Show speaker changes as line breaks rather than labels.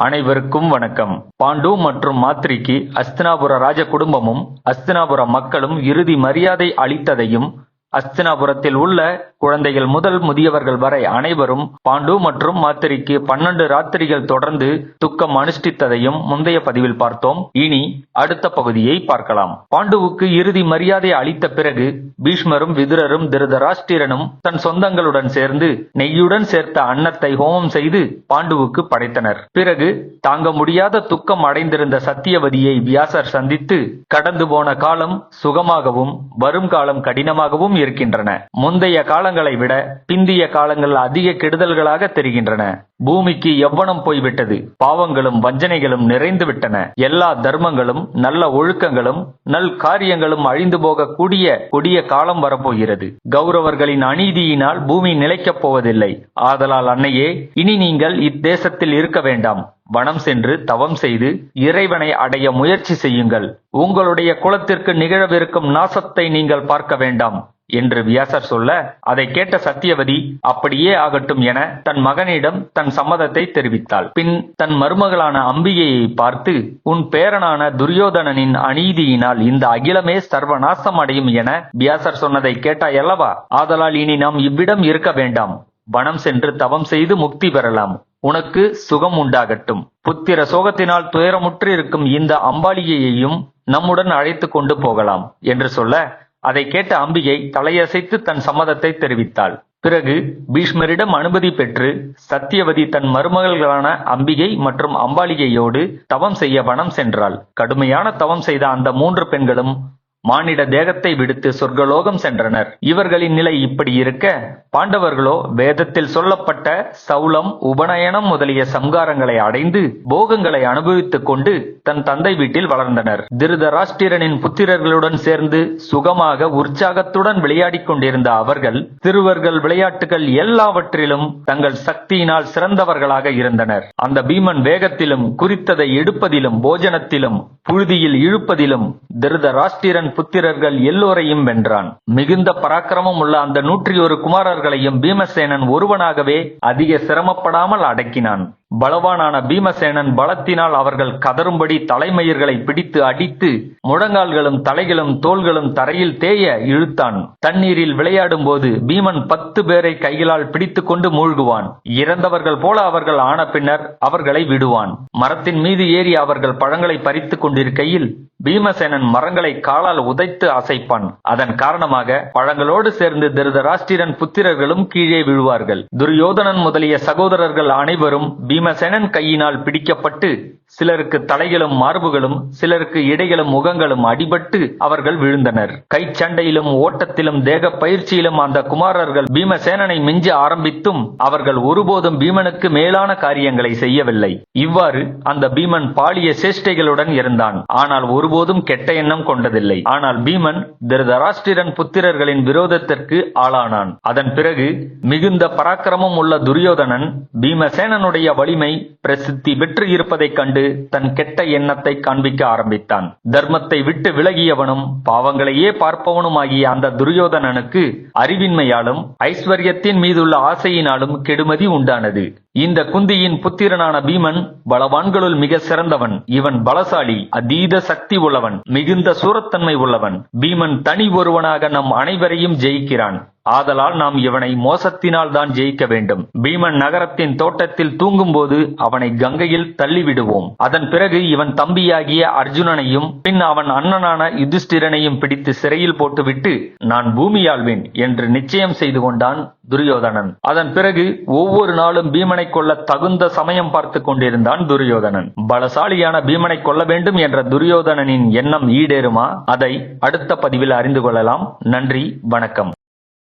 அனைவருக்கும் வணக்கம். பாண்டு மற்றும் மாத்ரிக்கு அஸ்தினாபுர ராஜ குடும்பமும் அஸ்தினாபுர மக்களும் இறுதி மரியாதை அளித்ததையும், அஸ்தினாபுரத்தில் உள்ள குழந்தைகள் முதல் முதியவர்கள் வரை அனைவரும் பாண்டு மற்றும் மாத்திரிக்கு 12 ராத்திரிகள் தொடர்ந்து துக்கம் அனுஷ்டித்ததையும் முந்தைய பதிவில் பார்த்தோம். இனி அடுத்த பகுதியை பார்க்கலாம். பாண்டுவுக்கு இறுதி மரியாதை அளித்த பிறகு பீஷ்மரும் விதுரரும் திருதராஷ்டிரனும் தன் சொந்தங்களுடன் சேர்ந்து நெய்யுடன் சேர்த்த அன்னத்தை ஹோமம் செய்து பாண்டுவுக்கு படைத்தனர். பிறகு தாங்க முடியாத துக்கம் அடைந்திருந்த சத்தியவதியை வியாசர் சந்தித்து, கடந்து போன காலம் சுகமாகவும் வரும் காலம் கடினமாகவும் இருக்கின்றன. முந்தைய காலங்களை விட பிந்திய காலங்கள் அதிக கெடுதல்களாக தெரிகின்றன. பூமிக்கு எவ்வனம் போய்விட்டது. பாவங்களும் வஞ்சனைகளும் நிறைந்து விட்டன. எல்லா தர்மங்களும் நல்ல ஒழுக்கங்களும் நல் காரியங்களும் அழிந்து போகக்கூடிய கொடிய காலம் வரப்போகிறது. கௌரவர்களின் அநீதியினால் பூமி நிலைக்கப் போவதில்லை. ஆதலால் அன்னையே, இனி நீங்கள் இத்தேசத்தில் இருக்க வேண்டாம். வனம் சென்று தவம் செய்து இறைவனை அடைய முயற்சி செய்யுங்கள். உங்களுடைய குலத்திற்கு நிகழவிருக்கும் நாசத்தை நீங்கள் பார்க்க வேண்டாம் என்று வியாசர் சொல்ல, அதை கேட்ட சத்தியவதி அப்படியே ஆகட்டும் என தன் மகனிடம் தன் சம்மதத்தை தெரிவித்தாள். பின் தன் மருமகளான அம்பிகையை பார்த்து, உன் பேரனான துரியோதனனின் அநீதியினால் இந்த அகிலமே சர்வநாசம் அடையும் என வியாசர் சொன்னதை கேட்டாயல்லவா? ஆதலால் இனி நாம் இவ்விடம் இருக்க வேண்டாம். வனம் சென்று தவம் செய்து முக்தி பெறலாம். உனக்கு சுகம் உண்டாகட்டும். புத்திர சோகத்தினால் துயரமுற்று இருக்கும் இந்த அம்பாலிகையையும் நம்முடன் அழைத்து கொண்டு போகலாம் என்று சொல்ல, அதை கேட்ட அம்பிகை தலையசைத்து தன் சம்மதத்தை தெரிவித்தாள். பிறகு பீஷ்மரிடம் அனுமதி பெற்று சத்தியவதி தன் மருமகள்களான அம்பிகை மற்றும் அம்பாலிகையோடு தவம் செய்ய வனம் சென்றாள். கடுமையான தவம் செய்த அந்த 3 பெண்களும் மானிட தேகத்தை விடுத்து சொர்க்கலோகம் சென்றனர். இவர்களின் நிலை இப்படி இருக்க, பாண்டவர்களோ வேதத்தில் சொல்லப்பட்ட சௌலம் உபநயனம் முதலிய சம்காரங்களை அடைந்து போகங்களை அனுபவித்துக் கொண்டு தன் தந்தை வீட்டில் வளர்ந்தனர். திருதராஷ்டிரனின் புத்திரர்களுடன் சேர்ந்து சுகமாக உற்சாகத்துடன் விளையாடிக் கொண்டிருந்த அவர்கள் திருவர்கள் விளையாட்டுகள் எல்லாவற்றிலும் தங்கள் சக்தியினால் சிறந்தவர்களாக இருந்தனர். அந்த பீமன் வேகத்திலும் குறித்ததை எடுப்பதிலும் போஜனத்திலும் புழுதியில் இழுப்பதிலும் திருதராஷ்டிரன் புத்திரர்கள் எல்லோரையும் வென்றான். மிகுந்த பராக்கிரமம் உள்ள அந்த 101 குமாரர்களையும் பீமசேனன் ஒருவனாகவே அதிக சிரமப்படாமல் அடக்கினான். பலவானான பீமசேனன் பலத்தினால் அவர்கள் கதறும்படி தலைமயிர்களை பிடித்து அடித்து முழங்கால்களும் தலைகளும் தோள்களும் தரையில் தேய இழுத்தான். தண்ணீரில் விளையாடும் போது பீமன் 10 பேரை கைகளால் பிடித்து கொண்டு மூழ்குவான். இறந்தவர்கள் போல அவர்கள் ஆன பின்னர் அவர்களை விடுவான். மரத்தின் மீது ஏறி அவர்கள் பழங்களை பறித்துக் கொண்டிருக்கையில் பீமசேனன் மரங்களை காலால் உதைத்து அசைப்பான். அதன் காரணமாக பழங்களோடு சேர்ந்து திருதராஷ்டிரன் புத்திரர்களும் கீழே விழுவார்கள். துரியோதனன் முதலிய சகோதரர்கள் அனைவரும் பீமசேனன் கையினால் பிடிக்கப்பட்டு சிலருக்கு தலைகளும் மார்புகளும் சிலருக்கு இடைகளும் முகங்களும் அடிபட்டு அவர்கள் விழுந்தனர். கைச்சண்டையிலும் ஓட்டத்திலும் தேக பயிற்சியிலும் அந்த குமாரர்கள் பீமசேனனை மிஞ்ச ஆரம்பித்தும் அவர்கள் ஒருபோதும் பீமனுக்கு மேலான காரியங்களை செய்யவில்லை. இவ்வாறு அந்த பீமன் பாலிய சேஷ்டைகளுடன் இருந்தான். ஆனால் ஒருபோதும் கெட்ட எண்ணம் கொண்டதில்லை. ஆனால் பீமன் திருதராஷ்டிரன் புத்திரர்களின் விரோதத்திற்கு ஆளானான். அதன் பிறகு மிகுந்த பராக்கிரமம் உள்ள துரியோதனன் பீமசேனனுடைய வலிமை பிரசித்தி பெற்று இருப்பதைக் கண்டு தன் கெட்ட எண்ணத்தை காண்பிக்க ஆரம்பித்தான். தர்மத்தை விட்டு விலகியவனும் பாவங்களையே பார்ப்பவனுமாகிய அந்த துரியோதனனுக்கு அறிவின்மையாலும் ஐஸ்வர்யத்தின் மீதுள்ள ஆசையினாலும் கெடுமதி உண்டானது. இந்த குந்தியின் புத்திரனான பீமன் பலவான்களுள் மிக சிறந்தவன். இவன் பலசாலி, அதீத சக்தி உள்ளவன், மிகுந்த சூரத்தன்மை உள்ளவன். பீமன் தனி ஒருவனாக நம் அனைவரையும் ஜெயிக்கிறான். ஆதலால் நாம் இவனை மோசத்தினால் தான் ஜெயிக்க வேண்டும். பீமன் நகரத்தின் தோட்டத்தில் தூங்கும் போது அவனை கங்கையில் தள்ளிவிடுவோம். அதன் பிறகு இவன் தம்பியாகிய அர்ஜுனனையும் பின் அவன் அண்ணனான யுதிஷ்டிரனையும் பிடித்து சிறையில் போட்டுவிட்டு நான் பூமி ஆள்வேன் என்று நிச்சயம் செய்து கொண்டான் துரியோதனன். அதன் பிறகு ஒவ்வொரு நாளும் பீமனை கொல்ல தகுந்த சமயம் பார்த்து கொண்டிருந்தான் துரியோதனன். பலசாலியான பீமனை கொல்ல வேண்டும் என்ற துரியோதனனின் எண்ணம் ஈடேறுமா? அதை அடுத்த பதிவில் அறிந்து கொள்ளலாம். நன்றி, வணக்கம்.